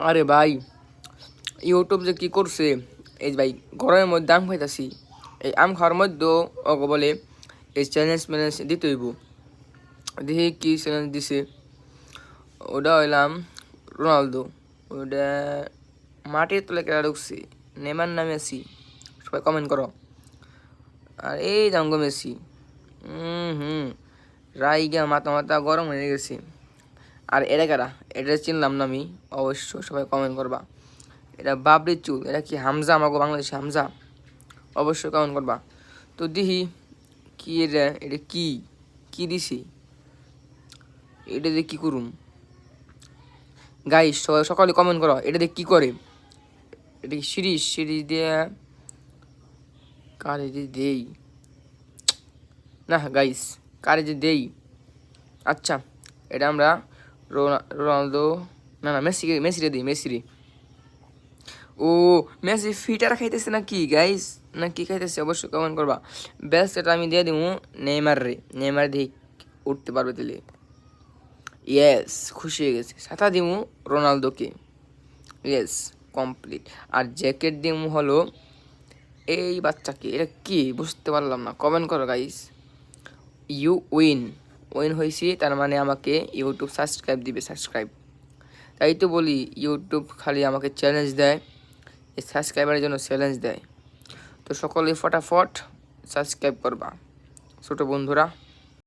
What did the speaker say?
আরে ভাই, ইউটিউব যে কী করছে, এই ভাই গরমের মধ্যে আম খাইতাছি, এই আম খাওয়ার মধ্যেও ওকে বলে এই চ্যালেঞ্জ ম্যালেঞ্জ দিতে হইব। দেখি কী চ্যালেঞ্জ দিছে। ওটা হইলাম রোনালদো, ওটা মাটির তলে কেটে ঢুকছে, নেমার নামে আছি, সবাই কমেন্ট করো। আর এই জাঙ্গো মেসি, রাইগা মাথা মাথা গরম হয়ে গেছে। আর এটা কারা, এটা চিনলাম না আমি, অবশ্য সবাই কমেন্ট করবা। এটা বাবরি চুল, এটা কি হামজা, আমাকে বাংলাদেশে হামজা, অবশ্যই কমেন্ট করবা। তো দেখি কি এটা, এটা কি কি দিছি, এটা দিয়ে কী করুম গাইস, সকালে কমেন্ট করো, এটা দিয়ে কী করে। এটা কি সিরিজ, সিরিজ দিয়ে কারে যে দেই না গাইস, কারে যে দেই। আচ্ছা, এটা আমরা রোনালদো, না না মেসি, মেসিরে দিই, মেসিরে। ও মেসি ফিটার খাইতেছে না কি গাইস, না কি খাইতেছে, অবশ্যই কমেন্ট করবা। বেস্ট এটা আমি দিয়ে দিব নেইমার রে, নেইমার দিয়ে উঠতে পারবে দিলে। ইয়েস, খুশি হয়ে গেছে। সাথা দিমু রোনালদোকে, ইয়েস কমপ্লিট। আর জ্যাকেট দিমু হলো এই বাচ্চাকে, এটা কি বুঝতে পারলাম না, কমেন্ট করো গাইস। ইউ উইন, উইন হয়েছি, তার মানে আমাকে ইউটিউব সাবস্ক্রাইব দিবে, সাবস্ক্রাইব। তাই তো বলি ইউটিউব খালি আমাকে চ্যালেঞ্জ দেয়, এই সাবস্ক্রাইবারের জন্য চ্যালেঞ্জ দেয়। তো সকলেই ফটাফট সাবস্ক্রাইব করবা ছোটো বন্ধুরা।